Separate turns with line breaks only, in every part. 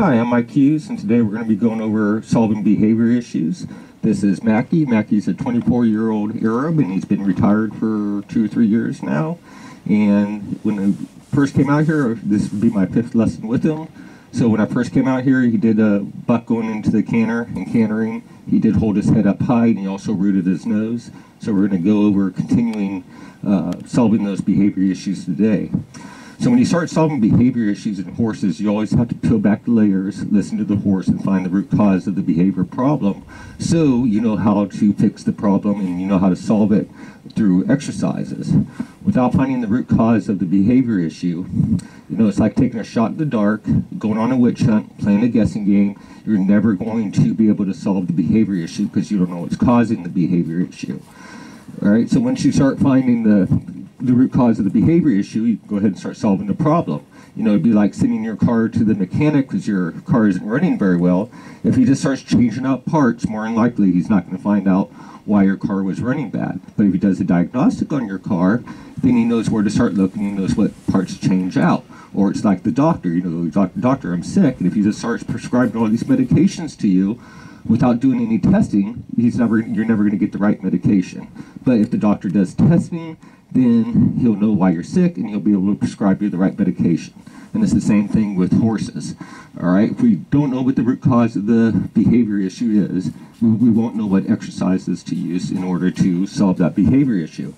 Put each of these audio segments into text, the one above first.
Hi, I'm Mike Hughes, and today we're going to be going over solving behavior issues. This is Mackie. Mackie's a 24-year-old Arab, and he's been retired for 2 or 3 years now. And when I first came out here, this would be my 5th lesson with him. So when I first came out here, he did a buck going into the canter and cantering. He did hold his head up high, and he also rooted his nose. So we're going to go over continuing solving those behavior issues today. So when you start solving behavior issues in horses, you always have to peel back the layers, listen to the horse, and find the root cause of the behavior problem, so you know how to fix the problem and you know how to solve it through exercises. Without finding the root cause of the behavior issue, you know, it's like taking a shot in the dark, going on a witch hunt, playing a guessing game. You're never going to be able to solve the behavior issue because you don't know what's causing the behavior issue. All right, so once you start finding the root cause of the behavior issue, you can go ahead and start solving the problem. You know, it'd be like sending your car to the mechanic because your car isn't running very well. If he just starts changing out parts, more than likely he's not going to find out why your car was running bad. But if he does a diagnostic on your car, then he knows where to start looking, he knows what parts to change out. Or it's like the doctor, you know, doctor, I'm sick, and if he just starts prescribing all these medications to you without doing any testing, you're never going to get the right medication. But if the doctor does testing, then he'll know why you're sick and he'll be able to prescribe you the right medication. And it's the same thing with horses. All right, if we don't know what the root cause of the behavior issue is, we won't know what exercises to use in order to solve that behavior issue.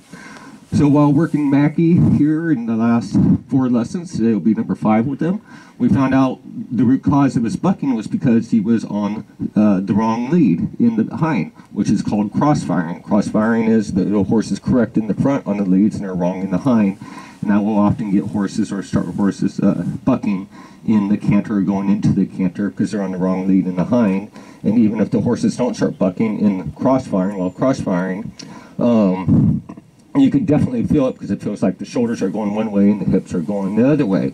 So while working Mackie here in the last 4 lessons, today will be number 5 with him, we found out the root cause of his bucking was because he was on the wrong lead in the hind, which is called cross-firing. Cross-firing is the horse is correct in the front on the leads and they're wrong in the hind. And that will often get horses or start horses bucking in the canter or going into the canter because they're on the wrong lead in the hind. And even if the horses don't start bucking in cross-firing, while cross-firing, you can definitely feel it because it feels like the shoulders are going one way and the hips are going the other way.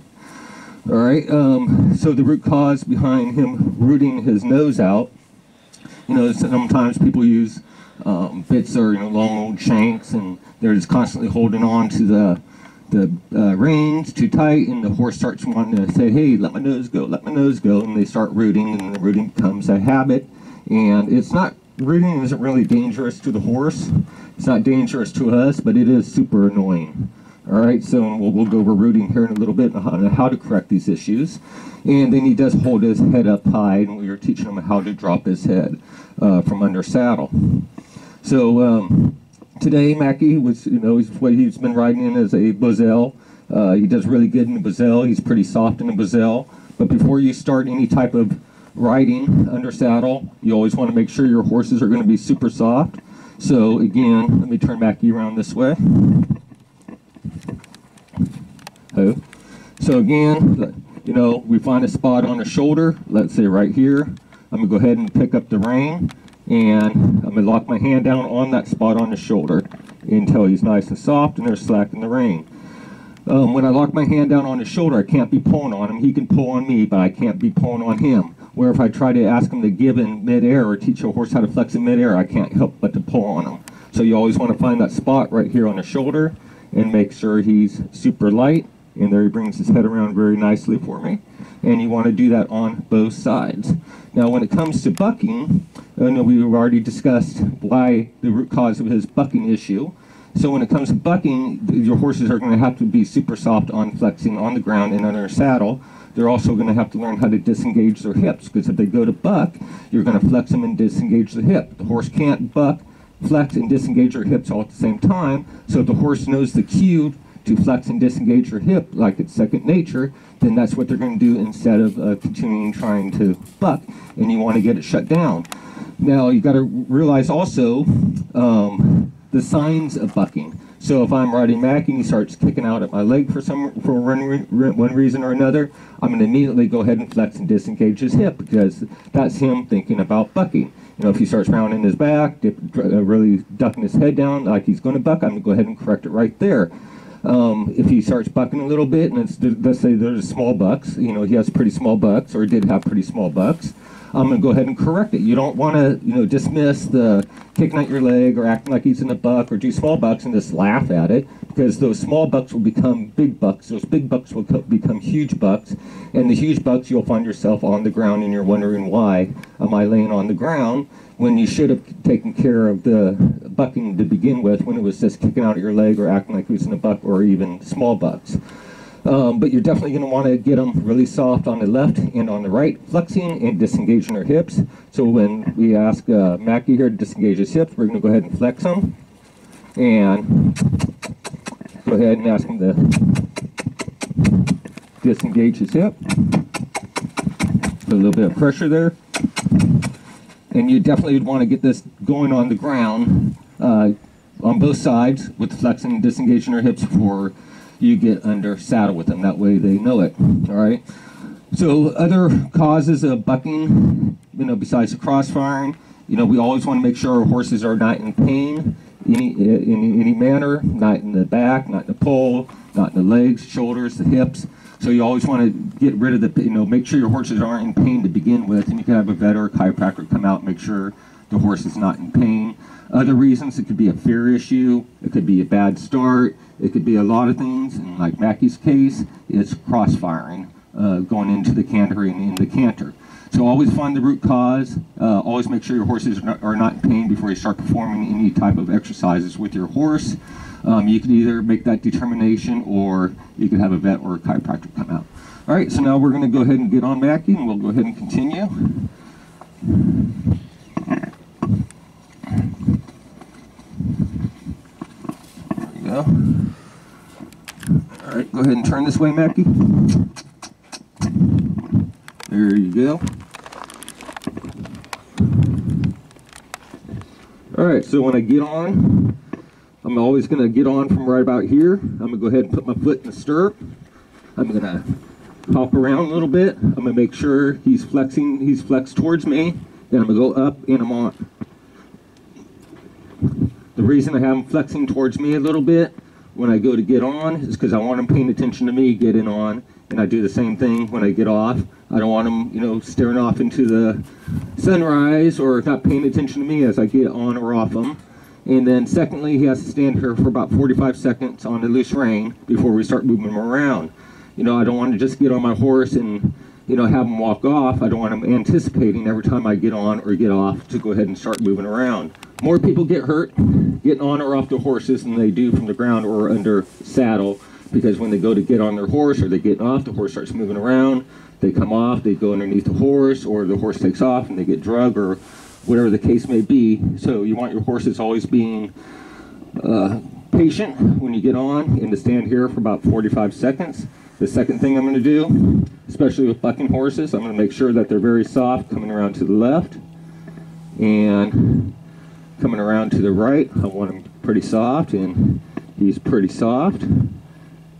All right, so the root cause behind him rooting his nose out, you know, sometimes people use bits or, you know, long old shanks, and they're just constantly holding on to the reins too tight, and the horse starts wanting to say, hey, let my nose go, and they start rooting, and the rooting becomes a habit. And it's not, rooting isn't really dangerous to the horse. It's not dangerous to us, but it is super annoying. All right, so we'll go over rooting here in a little bit on how to correct these issues. And then he does hold his head up high, and we were teaching him how to drop his head from under saddle. So today, Mackie was, you know, he's been riding in as a Bozell. He does really good in the Bozell. He's pretty soft in the Bozell. But before you start any type of riding under saddle, you always want to make sure your horses are going to be super soft. So again, let me turn Mackie around this way. So again, you know, we find a spot on the shoulder, let's say right here. I'm going to go ahead and pick up the rein, and I'm going to lock my hand down on that spot on the shoulder until he's nice and soft and there's slack in the rein. When I lock my hand down on his shoulder, I can't be pulling on him. He can pull on me, but I can't be pulling on him. Where if I try to ask him to give in midair or teach a horse how to flex in midair, I can't help but to pull on him. So you always want to find that spot right here on the shoulder and make sure he's super light. And there he brings his head around very nicely for me. And you want to do that on both sides. Now when it comes to bucking, I know we've already discussed why the root cause of his bucking issue. So when it comes to bucking, your horses are going to have to be super soft on flexing on the ground and under a saddle. They're also going to have to learn how to disengage their hips, because if they go to buck, you're going to flex them and disengage the hip. The horse can't buck, flex, and disengage her hips all at the same time. So if the horse knows the cue to flex and disengage her hip like it's second nature, then that's what they're going to do instead of continuing trying to buck, and you want to get it shut down. Now you got to realize also the signs of bucking. So if I'm riding Mackie and he starts kicking out at my leg for one reason or another, I'm going to immediately go ahead and flex and disengage his hip, because that's him thinking about bucking. You know, if he starts rounding his back, really ducking his head down like he's going to buck, I'm going to go ahead and correct it right there. If he starts bucking a little bit, and let's say there's small bucks, you know, he has pretty small bucks, or did have pretty small bucks, I'm going to go ahead and correct it. You don't want to, dismiss the kicking out your leg or acting like he's in a buck or do small bucks and just laugh at it, because those small bucks will become big bucks. Those big bucks will become huge bucks, and the huge bucks, you'll find yourself on the ground and you're wondering, why am I laying on the ground when you should have taken care of the bucking to begin with, when it was just kicking out your leg or acting like he was in a buck or even small bucks. But you're definitely going to want to get them really soft on the left and on the right, flexing and disengaging their hips. So when we ask Mackie here to disengage his hips, we're going to go ahead and flex them. And go ahead and ask him to disengage his hip. Put a little bit of pressure there. And you definitely would want to get this going on the ground on both sides with flexing and disengaging their hips before you get under saddle with them. That way they know it. All right. So other causes of bucking, besides the cross-firing, we always want to make sure our horses are not in pain in any manner, not in the back, not in the poll, not in the legs, shoulders, the hips. So you always want to get rid of the, make sure your horses aren't in pain to begin with, and you can have a vet or a chiropractor come out and make sure the horse is not in pain. Other reasons, it could be a fear issue, it could be a bad start, it could be a lot of things, and like Mackie's case, it's cross-firing, going into the canter and in the canter. So always find the root cause, always make sure your horses are not in pain before you start performing any type of exercises with your horse. You can either make that determination, or you can have a vet or a chiropractor come out. All right, so now we're going to go ahead and get on Mackie, and we'll go ahead and continue. There we go. All right, go ahead and turn this way, Mackie. There you go. All right, so when I get on, I'm always going to get on from right about here. I'm going to go ahead and put my foot in the stirrup. I'm going to hop around a little bit. I'm going to make sure he's flexed towards me. Then I'm going to go up and I'm on. The reason I have him flexing towards me a little bit when I go to get on is because I want him paying attention to me getting on. And I do the same thing when I get off. I don't want him, staring off into the sunrise or not paying attention to me as I get on or off him. And then secondly, he has to stand here for about 45 seconds on the loose rein before we start moving him around. I don't want to just get on my horse and, have him walk off. I don't want him anticipating every time I get on or get off to go ahead and start moving around. More people get hurt getting on or off the horses than they do from the ground or under saddle, because when they go to get on their horse or they get off, the horse starts moving around. They come off, they go underneath the horse, or the horse takes off and they get drugged, or whatever the case may be. So you want your horses always being patient when you get on, and to stand here for about 45 seconds. The second thing I'm going to do, especially with bucking horses, I'm going to make sure that they're very soft coming around to the left and coming around to the right. I want him pretty soft, and he's pretty soft.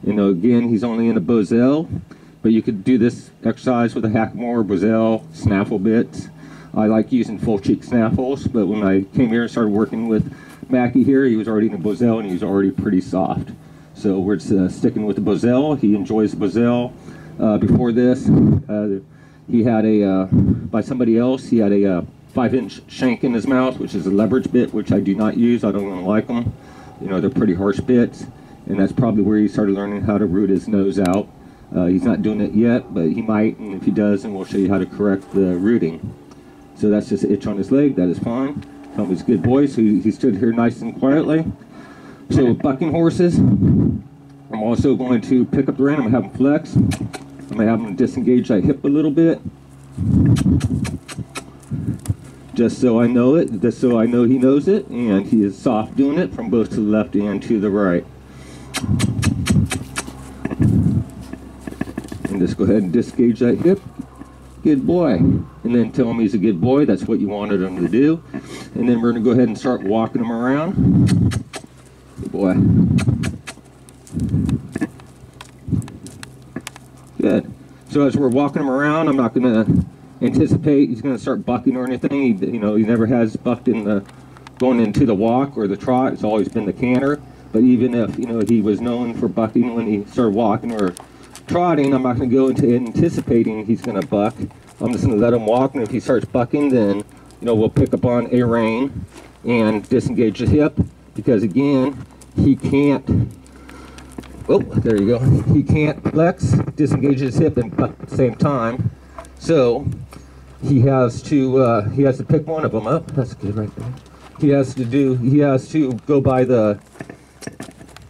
Again, he's only in a Bozell, but you could do this exercise with a Hackamore, Bozell, snaffle bits. I like using full cheek snaffles, but when I came here and started working with Mackie here, he was already in a Bozell and he was already pretty soft. So we're just, sticking with the Bozell. He enjoys the Bozell. Before this, he had by somebody else, he had a 5-inch shank in his mouth, which is a leverage bit, which I do not use. I don't really like them. They're pretty harsh bits, and that's probably where he started learning how to root his nose out. He's not doing it yet, but he might, and if he does, then we'll show you how to correct the rooting. So that's just an itch on his leg. That is fine. Tell him he's a good boy. So he stood here nice and quietly. So with bucking horses, I'm also going to pick up the rein. I'm going to have him flex. I'm going to have him disengage that hip a little bit. Just so I know it. Just so I know he knows it. And he is soft doing it from both to the left and to the right. And just go ahead and disengage that hip. Good boy. And then tell him he's a good boy. That's what you wanted him to do. And then we're going to go ahead and start walking him around. Good boy. Good. So as we're walking him around, I'm not going to anticipate he's going to start bucking or anything. He never has bucked in the going into the walk or the trot. It's always been the canter. But even if he was known for bucking when he started walking or trotting, I'm not going to go into anticipating he's going to buck I'm just going to let him walk, and if he starts bucking, then, you know, we'll pick up on a rein and disengage the hip, because again, he can't, oh, there you go, he can't flex, disengage his hip, and buck at the same time. So he has to pick one of them up. That's good right there. He has to go by the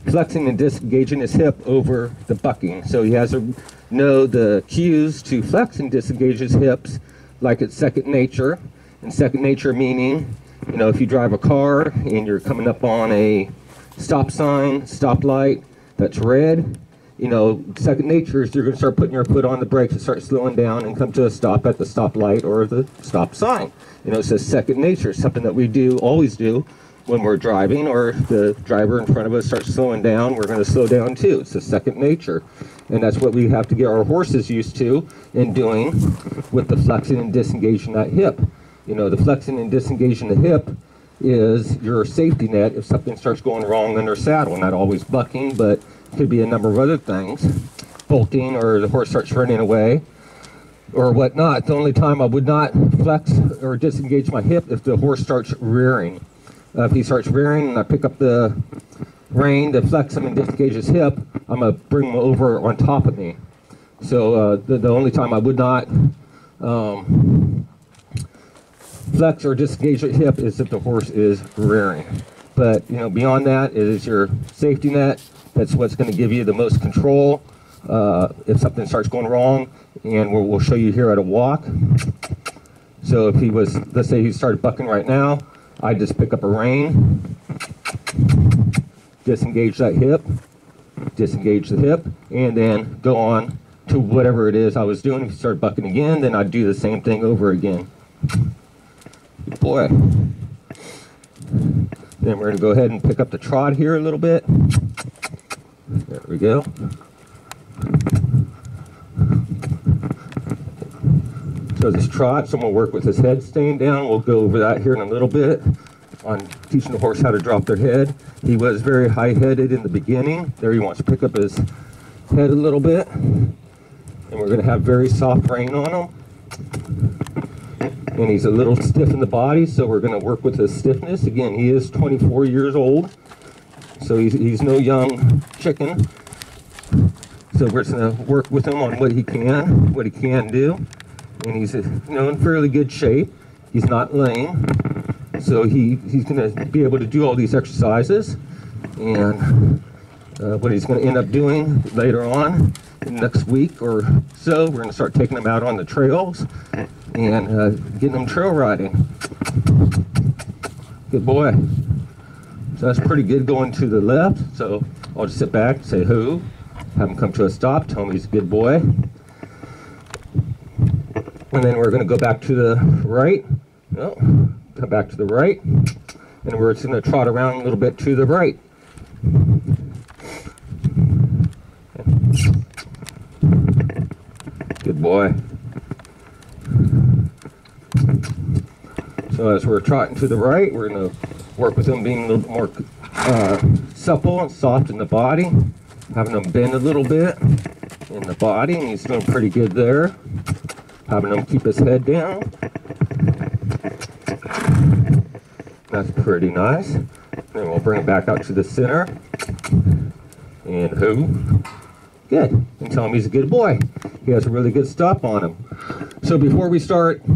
flexing and disengaging his hip over the bucking. So he has to know the cues to flex and disengage his hips like it's second nature. And second nature meaning, you know, if you drive a car and you're coming up on a stop sign, stoplight that's red, you know, second nature is you're going to start putting your foot on the brakes and start slowing down and come to a stop at the stoplight or the stop sign. You know, it says second nature, something that we always do when we're driving, or if the driver in front of us starts slowing down, we're going to slow down too. It's a second nature. And that's what we have to get our horses used to in doing with the flexing and disengaging that hip. You know, the flexing and disengaging the hip is your safety net if something starts going wrong in their saddle. Not always bucking, but it could be a number of other things. Bolting, or the horse starts running away, or whatnot. The only time I would not flex or disengage my hip if the horse starts rearing. If he starts rearing and I pick up the rein to flex him and disengage his hip, I'm going to bring him over on top of me. So the only time I would not flex or disengage the hip is if the horse is rearing. But, you know, beyond that, it is your safety net. That's what's going to give you the most control if something starts going wrong. And we'll show you here at a walk. So if he was, let's say he started bucking right now, I just pick up a rein, disengage that hip, disengage the hip, and then go on to whatever it is I was doing. If he started bucking again, then I'd do the same thing over again. Good boy. Then we're going to go ahead and pick up the trot here a little bit. There we go. So this trot, someone will work with his head staying down. We'll go over that here in a little bit on teaching the horse how to drop their head. He was very high-headed in the beginning. There he wants to pick up his head a little bit. And we're going to have very soft rein on him. And he's a little stiff in the body, so we're going to work with his stiffness. Again, he is 24 years old, so he's no young chicken. So we're just going to work with him on what he can do. And he's, you know, in fairly good shape. He's not lame, so he's going to be able to do all these exercises. And what he's going to end up doing later on, next week or so, we're going to start taking him out on the trails and getting him trail riding. Good boy. So that's pretty good going to the left. So I'll just sit back, say who, have him come to a stop, tell him he's a good boy. And then we're going to go back to the right. No, come back to the right. And we're just going to trot around a little bit to the right. Good boy. So as we're trotting to the right, we're going to work with him being a little bit more supple and soft in the body. Having him bend a little bit in the body, and he's doing pretty good there. Having him keep his head down. That's pretty nice. Then we'll bring him back out to the center. And who? Good. And tell him he's a good boy. He has a really good stop on him. So before we start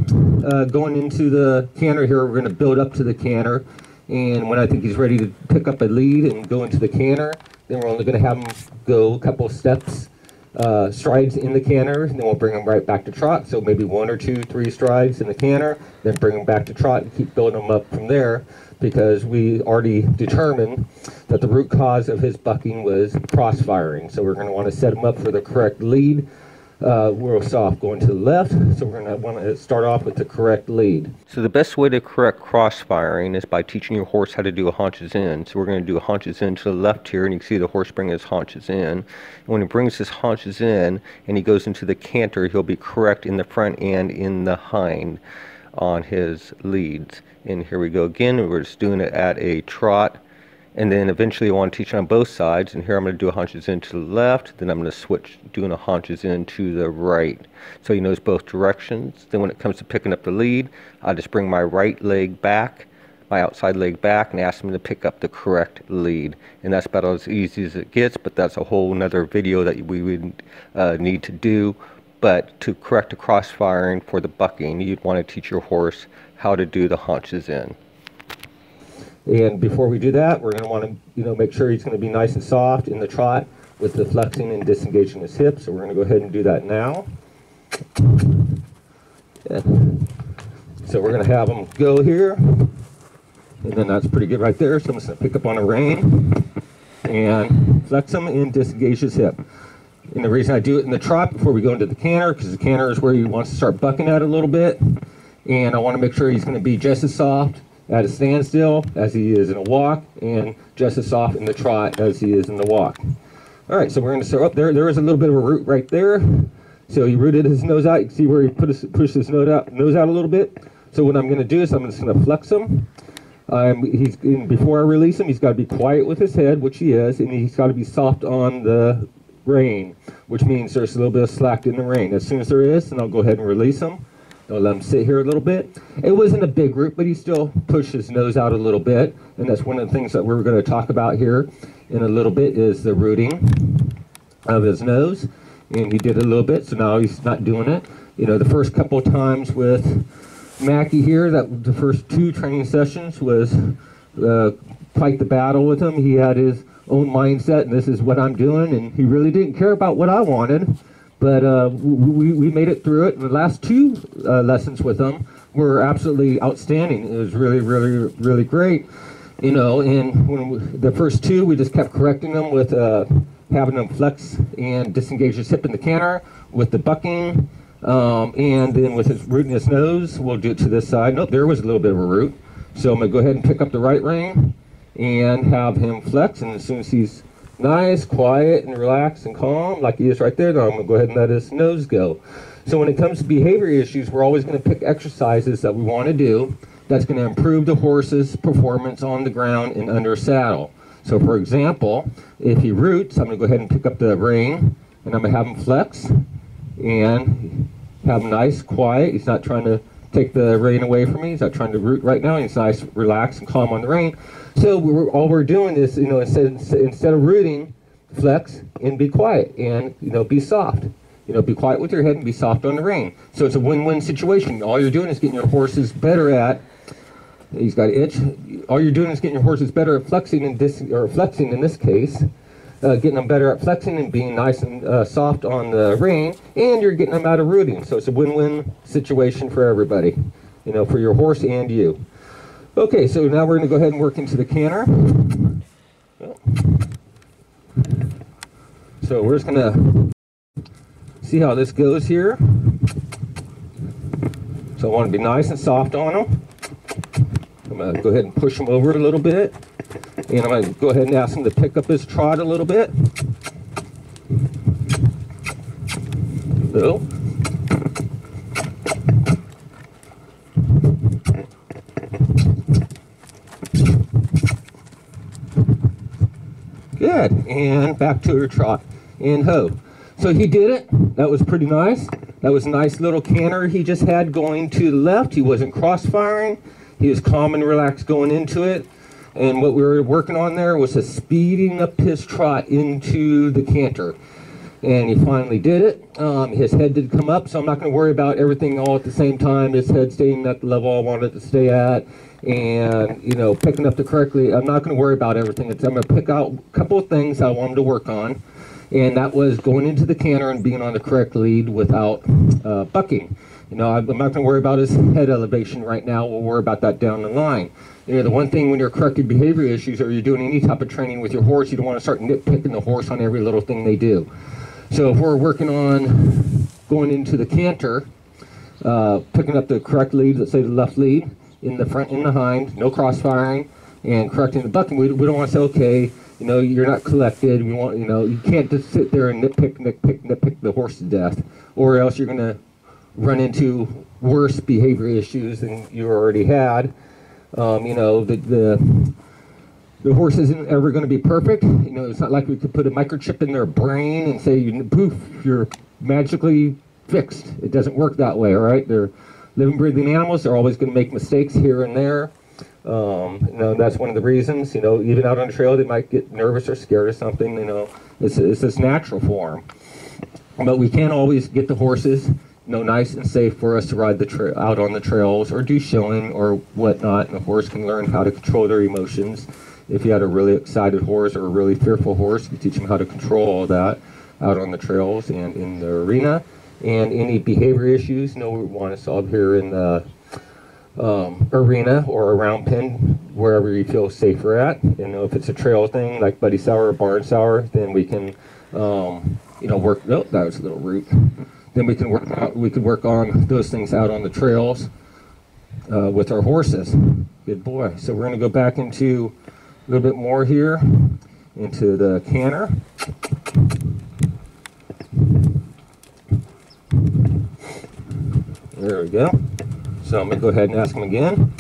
going into the canter here, we're going to build up to the canter. And when I think he's ready to pick up a lead and go into the canter, then we're only going to have him go a couple steps, strides in the canter, and then we'll bring him right back to trot. So maybe 1 or 2, 3 strides in the canter, then bring him back to trot and keep building him up from there, because we already determined that the root cause of his bucking was cross-firing. So we're going to want to set him up for the correct lead. We're soft going to the left, so we're going to want to start off with the correct lead. So the best way to correct cross-firing is by teaching your horse how to do a haunches in. So we're going to do a haunches in to the left here, and you can see the horse bring his haunches in. And when he brings his haunches in and he goes into the canter, he'll be correct in the front and in the hind on his leads. And here we go again. We're just doing it at a trot
And then eventually I want to teach on both sides, and here I'm going to do a haunches in to the left, then I'm going to switch doing a haunches in to the right, so he knows both directions. Then when it comes to picking up the lead, I just bring my right leg back, my outside leg back, and ask him to pick up the correct lead. And that's about as easy as it gets, but that's a whole nother video that we would need to do. But to correct the cross firing for the bucking, you'd want to teach your horse how to do the haunches in.
And before we do that, we're going to want to, make sure he's going to be nice and soft in the trot with the flexing and disengaging his hips. So we're going to go ahead and do that now. Yeah. So we're going to have him go here, and then that's pretty good right there. So I'm just going to pick up on a rein and flex him and disengage his hip. And the reason I do it in the trot before we go into the canter, because the canter is where he wants to start bucking at a little bit, and I want to make sure he's going to be just as soft at a standstill as he is in a walk, and just as soft in the trot as he is in the walk. All right, so we're going to start up there. There is a little bit of a root right there. So he rooted his nose out. You can see where he pushed his nose out a little bit. So what I'm going to do is I'm just going to flex him. Before I release him, he's got to be quiet with his head, which he is, and he's got to be soft on the rein, which means there's a little bit of slack in the rein. As soon as there is, then I'll go ahead and release him. I'll let him sit here a little bit. It wasn't a big root, but he still pushed his nose out a little bit, and that's one of the things that we're going to talk about here in a little bit is the rooting of his nose. And he did a little bit, so now he's not doing it. The first couple of times with Mackie here, the first 2 training sessions was quite the battle with him. He had his own mindset, and this is what I'm doing, and he really didn't care about what I wanted. But we made it through it. And the last 2 lessons with him were absolutely outstanding. It was really, really, really great. And when the first 2, we just kept correcting them with having him flex and disengage his hip in the canter with the bucking. And then with his root in his nose, we'll do it to this side. Nope, there was a little bit of a root. So I'm going to go ahead and pick up the right rein and have him flex. And as soon as he's nice, quiet, and relaxed and calm, like he is right there, then I'm going to go ahead and let his nose go. So when it comes to behavior issues, we're always going to pick exercises that we want to do that's going to improve the horse's performance on the ground and under saddle. So for example, if he roots, I'm going to go ahead and pick up the rein, and I'm going to have him flex and have him nice, quiet. He's not trying to take the rein away from me. He's not trying to root right now. He's nice, relaxed, and calm on the rein. So all we're doing is, instead of rooting, flex and be quiet and, be soft. Be quiet with your head and be soft on the rein. So it's a win-win situation. All you're doing is getting your horses better at, he's got an itch. All you're doing is getting your horses better at flexing flexing in this case, getting them better at flexing and being nice and soft on the rein, and you're getting them out of rooting. So it's a win-win situation for everybody, for your horse and you. Okay, so now we're going to go ahead and work into the canter. So we're just going to see how this goes here. So I want to be nice and soft on them. I'm going to go ahead and push him over a little bit. And I'm going to go ahead and ask him to pick up his trot a little bit. So. Good. And back to her trot. And ho. So he did it. That was pretty nice. That was a nice little canter he just had going to the left. He wasn't cross-firing. He was calm and relaxed going into it. And what we were working on there was a speeding up his trot into the canter. And he finally did it. His head did come up, so I'm not going to worry about everything all at the same time. His head staying at the level I wanted it to stay at. And, picking up the correctly. I'm not going to worry about everything. I'm going to pick out a couple of things I want him to work on. And that was going into the canter and being on the correct lead without bucking. I'm not going to worry about his head elevation right now. We'll worry about that down the line. The one thing when you're correcting behavior issues or you're doing any type of training with your horse, you don't want to start nitpicking the horse on every little thing they do. So if we're working on going into the canter, picking up the correct lead, let's say the left lead, in the front and the hind, no cross-firing, and correcting the bucking, we don't want to say, okay, you're not collected. We want, you can't just sit there and nitpick the horse to death, or else you're going to run into worse behavior issues than you already had. The The horse isn't ever going to be perfect. You know, it's not like we could put a microchip in their brain and say, poof, you're magically fixed. It doesn't work that way, all right? They're living, breathing animals. They're always going to make mistakes here and there. You know, that's one of the reasons. You know, even out on the trail, they might get nervous or scared of something. You know, it's this natural form. But we can't always get the horses, you know, nice and safe for us to ride the out on the trails or do showing or whatnot. And the horse can learn how to control their emotions. If you had a really excited horse or a really fearful horse, you teach them how to control all that out on the trails and in the arena. And any behavior issues, you know, we want to solve here in the arena or around pen, wherever you feel safer at. You know, if it's a trail thing like Buddy Sour or Barn Sour, then we can, you know, work. Oh, that was a little root. Then we can work out. We could work on those things out on the trails with our horses. Good boy. So we're going to go back into a little bit more here into the canter. There we go. So I'm going to go ahead and ask him again.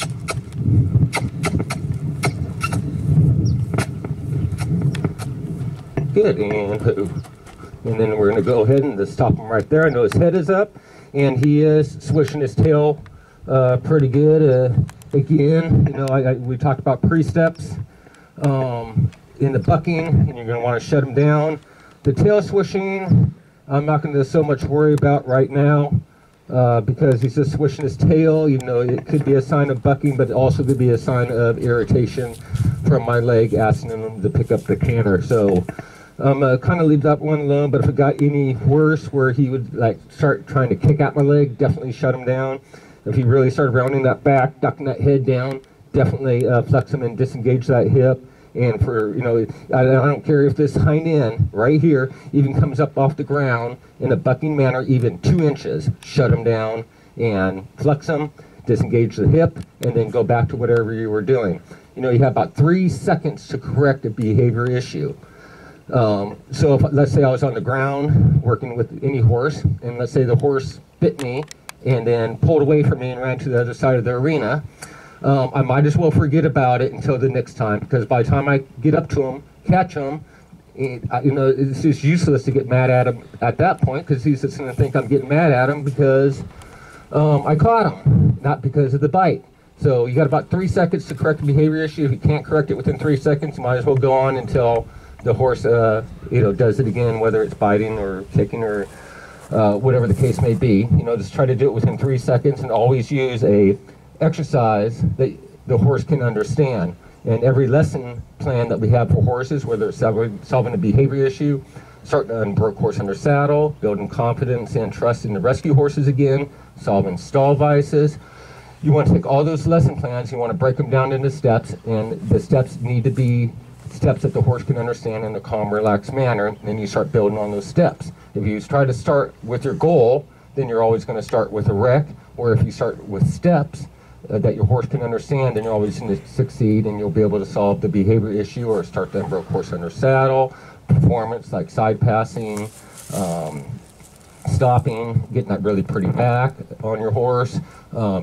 Good, and poo. And then we're going to go ahead and just stop him right there. I know his head is up, and he is swishing his tail pretty good. Again, you know, we talked about pre-steps in the bucking, and you're going to want to shut him down. The tail swishing, I'm not going to so much worry about right now because he's just swishing his tail. You know, it could be a sign of bucking, but it also could be a sign of irritation from my leg asking him to pick up the canter. So I'm kind of leave that one alone, but if it got any worse where he would like start trying to kick at my leg, definitely shut him down. If he really started rounding that back, ducking that head down, definitely flex him and disengage that hip. And for, you know, I don't care if this hind end right here even comes up off the ground in a bucking manner, even 2 inches, shut him down and flex him, disengage the hip, and then go back to whatever you were doing. You know, you have about 3 seconds to correct a behavior issue. So if, let's say I was on the ground working with any horse, and let's say the horse bit me and then pulled away from me and ran to the other side of the arena, I might as well forget about it until the next time, because by the time I get up to him, catch him, you know, it's just useless to get mad at him at that point, because he's just going to think I'm getting mad at him because I caught him, not because of the bite. So you got about 3 seconds to correct the behavior issue. If you can't correct it within 3 seconds, you might as well go on until the horse, you know, does it again, whether it's biting or kicking or whatever the case may be. You know, just try to do it within 3 seconds, and always use a exercise that the horse can understand. And every lesson plan that we have for horses, whether it's solving a behavior issue, starting to unbroke horse under saddle, building confidence and trust in the rescue horses again, solving stall vices, you want to take all those lesson plans, you want to break them down into steps, and the steps need to be steps that the horse can understand in a calm, relaxed manner, and then you start building on those steps. If you try to start with your goal, then you're always going to start with a wreck, or if you start with steps that your horse can understand, then you're always going to succeed, and you'll be able to solve the behavior issue or start the unbroke horse under saddle, performance like side passing, stopping, getting that really pretty back on your horse,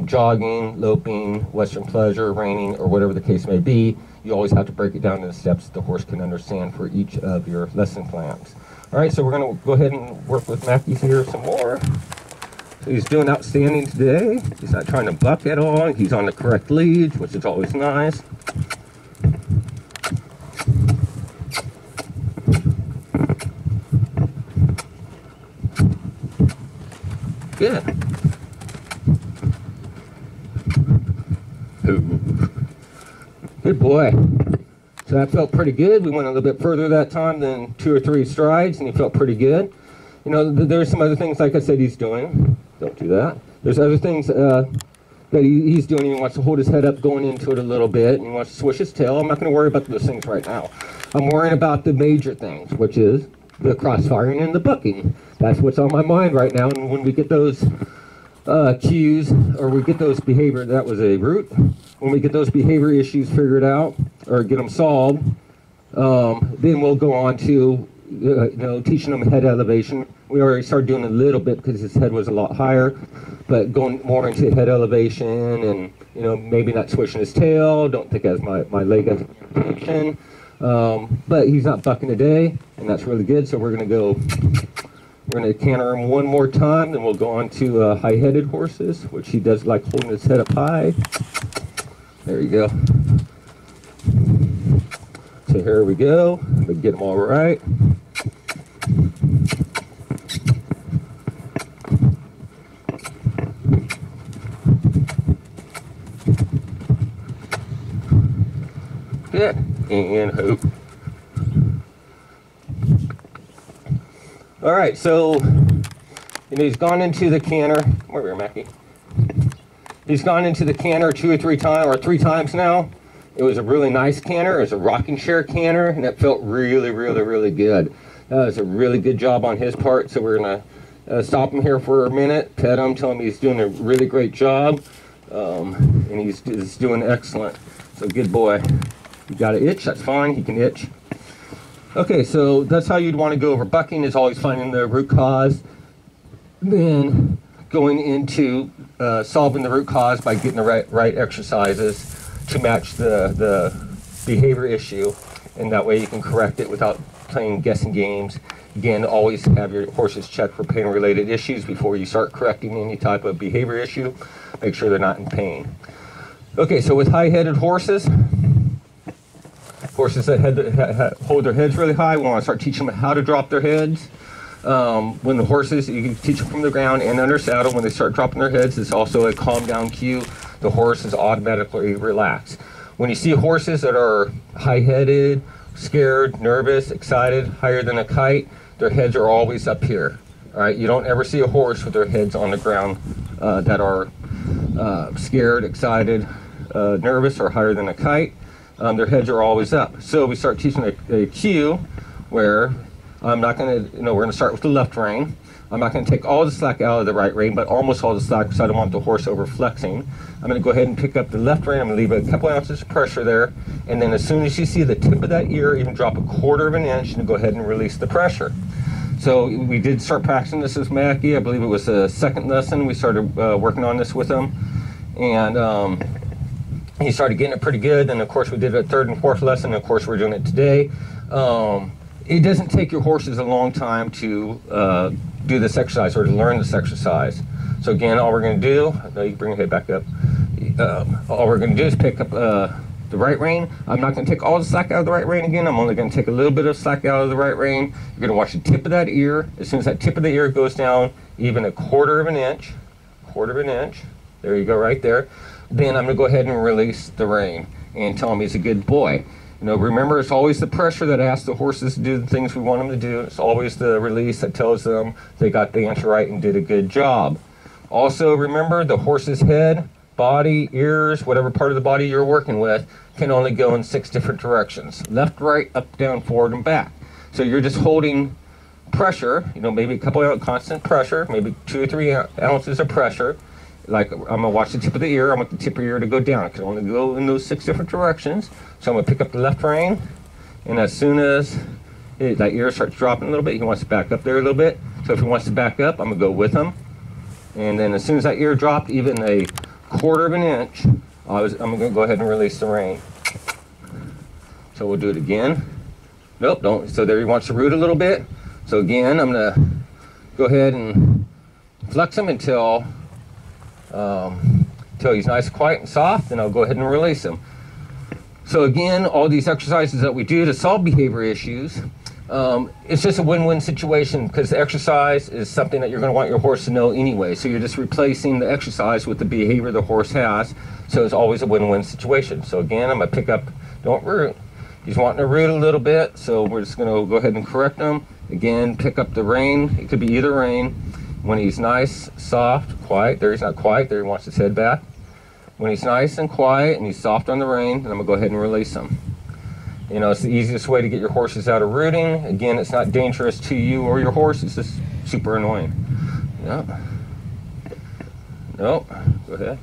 jogging, loping, western pleasure, reining, or whatever the case may be. You always have to break it down into steps that the horse can understand for each of your lesson plans. All right, so we're going to go ahead and work with Mackie here some more. So he's doing outstanding today. He's not trying to buck at all. He's on the correct lead, which is always nice. Good. Good boy. So that felt pretty good. We went a little bit further that time than 2 or 3 strides, and he felt pretty good. You know, there's some other things, like I said, he's doing. Don't do that. There's other things that he's doing. He wants to hold his head up going into it a little bit, and he wants to swish his tail. I'm not going to worry about those things right now. I'm worrying about the major things, which is the crossfiring and the bucking. That's what's on my mind right now, and when we get those cues, or we get those behavior, that was a root, when we get those behavior issues figured out, or get them solved, then we'll go on to, teaching him head elevation. We already started doing a little bit because his head was a lot higher, but going more into head elevation and, maybe not swishing his tail. Don't think as my leg has attention. But he's not bucking today, and that's really good. So we're going to canter him one more time, then we'll go on to high-headed horses, which he does like holding his head up high. There you go. So here we go. We get them all right. Good. And hope. All right, so he's gone into the canter. Come over here, Mackie. He's gone into the canter 2 or 3 times, or 3 times now. It was a really nice canter. It was a rocking chair canter, and it felt really, really, really good. That was a really good job on his part. So we're gonna stop him here for a minute, pet him, tell him he's doing a really great job, and he's doing excellent. So good boy. You got an itch? That's fine. He can itch. Okay, so that's how you'd want to go over bucking, is always finding the root cause, then going into solving the root cause by getting the right exercises to match the behavior issue, and that way you can correct it without playing guessing games. Again, always have your horses checked for pain-related issues before you start correcting any type of behavior issue. Make sure they're not in pain. Okay, so with high-headed horses that hold their heads really high, we want to start teaching them how to drop their heads. When the horses, you can teach them from the ground and under saddle, when they start dropping their heads, it's also a calm down cue. The horse is automatically relaxed. When you see horses that are high-headed, scared, nervous, excited, higher than a kite, their heads are always up here. All right, you don't ever see a horse with their heads on the ground that are scared, excited, nervous, or higher than a kite. Their heads are always up. So we start teaching a cue where I'm not going to, we're going to start with the left rein. I'm not going to take all the slack out of the right rein, but almost all the slack, because I don't want the horse over flexing. I'm going to go ahead and pick up the left rein. I'm going to leave a couple ounces of pressure there. And then as soon as you see the tip of that ear even drop a 1/4 of an inch, and go ahead and release the pressure. So we did start practicing this with Mackie. I believe it was the 2nd lesson. We started working on this with him. And he started getting it pretty good. And of course we did a 3rd and 4th lesson. And of course we're doing it today. It doesn't take your horses a long time to do this exercise or to learn this exercise. So again, all we're going to do, no, you can bring your head back up. All we're going to do is pick up the right rein. I'm not going to take all the slack out of the right rein again. I'm only going to take a little bit of slack out of the right rein. You're going to watch the tip of that ear. As soon as that tip of the ear goes down, even a 1/4 of an inch, 1/4 of an inch, there you go right there. Then I'm going to go ahead and release the rein and tell him he's a good boy. Remember, it's always the pressure that asks the horses to do the things we want them to do. It's always the release that tells them they got the answer right and did a good job. Also, remember, the horse's head, body, ears, whatever part of the body you're working with, can only go in 6 different directions. Left, right, up, down, forward, and back. So you're just holding pressure, maybe a couple of constant pressure, maybe 2 or 3 ounces of pressure. Like, I'm going to watch the tip of the ear. I want the tip of the ear to go down. It can only go in those 6 different directions. So I'm going to pick up the left rein, and as soon as that ear starts dropping a little bit, he wants to back up there a little bit. So if he wants to back up, I'm going to go with him. And then as soon as that ear dropped even a 1/4 of an inch, I'm going to go ahead and release the rein. So we'll do it again. Nope, don't. So there he wants to root a little bit. So again, I'm going to go ahead and flex him until he's nice, quiet, and soft, and I'll go ahead and release him. So again, all these exercises that we do to solve behavior issues, it's just a win-win situation, because the exercise is something that you're going to want your horse to know anyway. So you're just replacing the exercise with the behavior the horse has. So it's always a win-win situation. So again, I'm going to pick up, don't root. He's wanting to root a little bit, so we're just going to go ahead and correct him. Again, pick up the rein. It could be either rein. When he's nice, soft, quiet, there he's not quiet, there he wants his head back. When he's nice and quiet and he's soft on the rein, then I'm going to go ahead and release him. It's the easiest way to get your horses out of rooting. Again, it's not dangerous to you or your horse, it's just super annoying. Yep. Nope. Go ahead.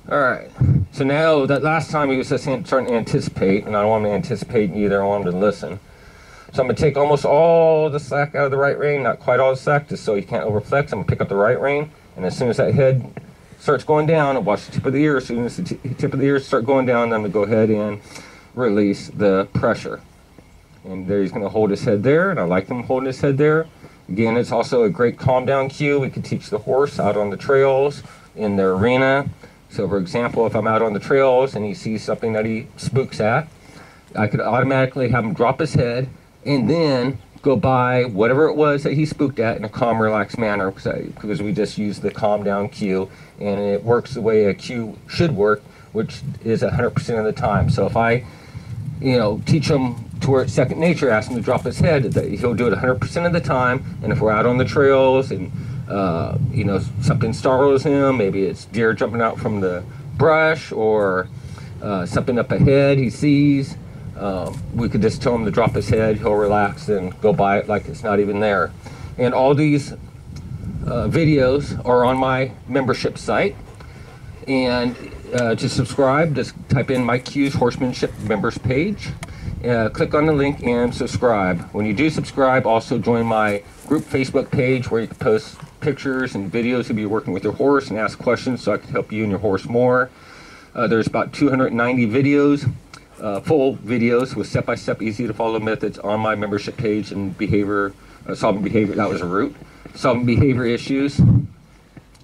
All right. So now, that last time he was just starting to anticipate, and I don't want him to anticipate either, I want him to listen. So I'm going to take almost all the slack out of the right rein, not quite all the slack, just so you can't overflex. I'm going to pick up the right rein, and as soon as that head starts going down, and watch the tip of the ear. As soon as the tip of the ears start going down, I'm going to go ahead and release the pressure. And there he's going to hold his head there, and I like him holding his head there. Again, it's also a great calm down cue. We can teach the horse out on the trails, in the arena. So for example, if I'm out on the trails and he sees something that he spooks at, I could automatically have him drop his head and then go by whatever it was that he spooked at in a calm, relaxed manner, because we just use the calm down cue, and it works the way a cue should work, which is 100% of the time. So if I, teach him to where it's second nature, ask him to drop his head, he'll do it 100% of the time. And if we're out on the trails and something startles him, maybe it's deer jumping out from the brush or something up ahead he sees, we could just tell him to drop his head, he'll relax and go by it like it's not even there. And all these videos are on my membership site. And to subscribe, just type in Mike Hughes Horsemanship Members page. Click on the link and subscribe. When you do subscribe, also join my group Facebook page where you can post pictures and videos of you working with your horse and ask questions so I can help you and your horse more. There's about 290 videos, full videos with step-by-step easy to follow methods on my membership page, and solving behavior, that was a root, solving behavior issues,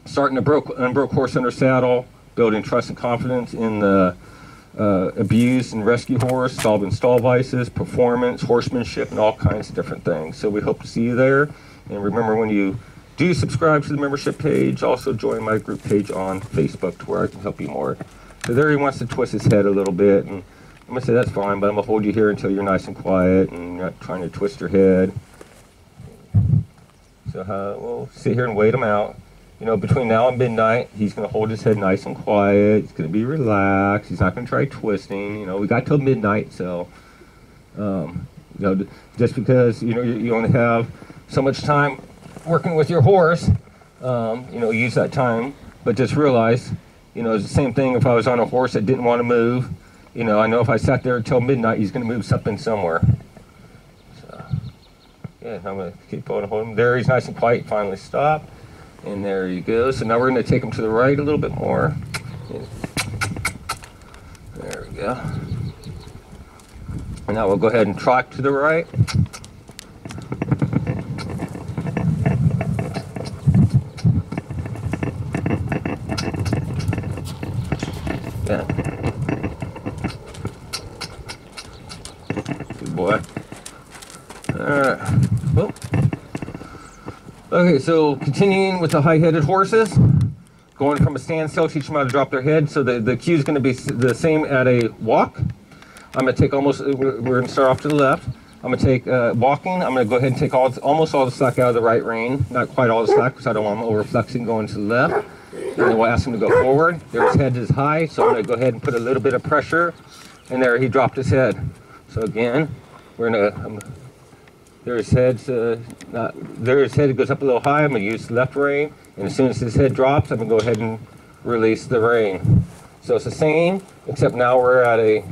starting an unbroke horse under saddle, building trust and confidence in the abused and rescue horse, solving stall vices, performance, horsemanship, and all kinds of different things. So we hope to see you there. And remember, when you do subscribe to the membership page, also join my group page on Facebook to where I can help you more. So there he wants to twist his head a little bit, and I'm going to say that's fine, but I'm going to hold you here until you're nice and quiet and you're not trying to twist your head. So we'll sit here and wait him out. Between now and midnight, he's going to hold his head nice and quiet. He's going to be relaxed. He's not going to try twisting. We got till midnight, so just because you only have so much time working with your horse, use that time. But just realize, it's the same thing if I was on a horse that didn't want to move. I know if I sat there until midnight, he's going to move something somewhere. So, yeah, I'm going to keep on holding him. There, he's nice and quiet. Finally stopped. And there you go. So now we're going to take him to the right a little bit more. There we go. And now we'll go ahead and trot to the right. Yeah. Good boy. Alright. Whoop. Okay, so continuing with the high-headed horses, going from a standstill, teach them how to drop their head. So the cue is going to be the same at a walk. I'm going to take we're going to start off to the left. I'm going to take walking. I'm going to go ahead and take almost all the slack out of the right rein. Not quite all the slack because I don't want him over-flexing going to the left. And then we'll ask him to go forward. There, his head is high, so I'm going to go ahead and put a little bit of pressure. And there, he dropped his head. So again, we're going to... There his head goes up a little high. I'm going to use the left rein, and as soon as his head drops, I'm going to go ahead and release the rein. So it's the same, except now we're at a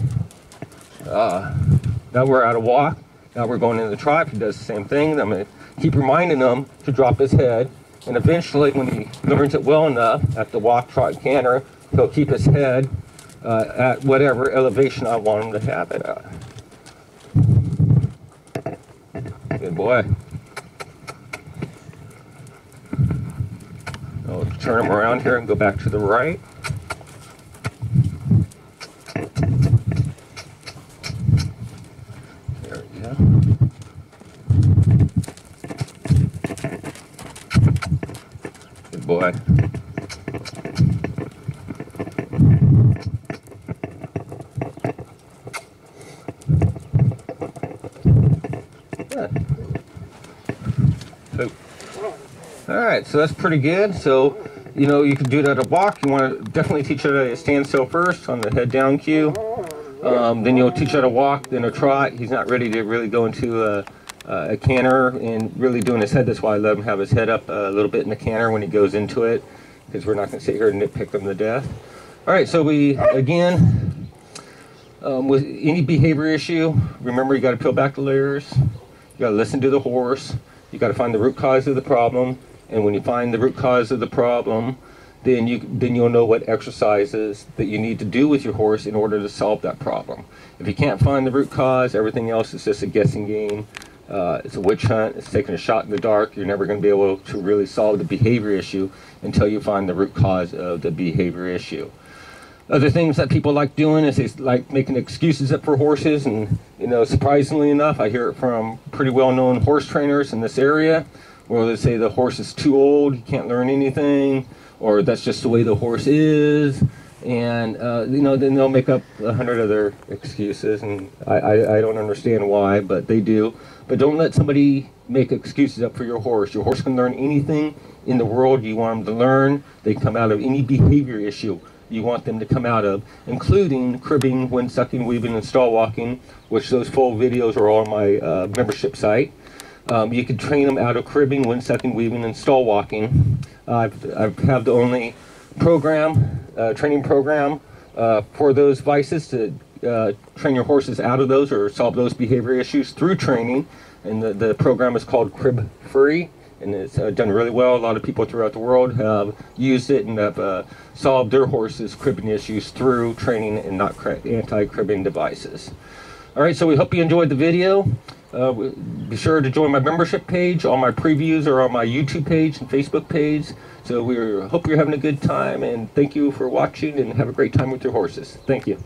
walk. Now we're going into the trot. He does the same thing. I'm going to keep reminding him to drop his head, and eventually, when he learns it well enough at the walk, trot, canter, he'll keep his head at whatever elevation I want him to have it at. Good boy. I'll turn him around here and go back to the right. There we go. Good boy. Alright, so that's pretty good. So, you can do it at a walk. You want to definitely teach it at a standstill first on the head down cue. Then you'll teach it at a walk, then a trot. He's not ready to really go into a canter and really doing his head. That's why I let him have his head up a little bit in the canter when he goes into it, because we're not going to sit here and nitpick him to death. Alright, so we, again, with any behavior issue, remember you got to peel back the layers. got to listen to the horse. You got to find the root cause of the problem. And when you find the root cause of the problem, then you'll know what exercises that you need to do with your horse in order to solve that problem. If you can't find the root cause, everything else is just a guessing game. It's a witch hunt. It's taking a shot in the dark. You're never going to be able to really solve the behavior issue until you find the root cause of the behavior issue. Other things that people like doing is they like making excuses up for horses, and surprisingly enough, I hear it from pretty well-known horse trainers in this area, where they say the horse is too old, he can't learn anything, or that's just the way the horse is, and then they'll make up 100 other excuses, and I don't understand why, but they do. But don't let somebody make excuses up for your horse. Your horse can learn anything in the world you want them to learn. They come out of any behavior issue you want them to come out of, including cribbing, wind sucking, weaving, and stall walking, which those full videos are all on my membership site. You can train them out of cribbing, wind sucking, weaving, and stall walking. I have the only training program for those vices to train your horses out of those or solve those behavior issues through training. And the program is called Crib Free, and it's done really well. A lot of people throughout the world have used it and have solved their horses' cribbing issues through training and not anti-cribbing devices. All right, so we hope you enjoyed the video. Be sure to join my membership page. All my previews are on my YouTube page and Facebook page. So we hope you're having a good time, and thank you for watching, and have a great time with your horses. Thank you.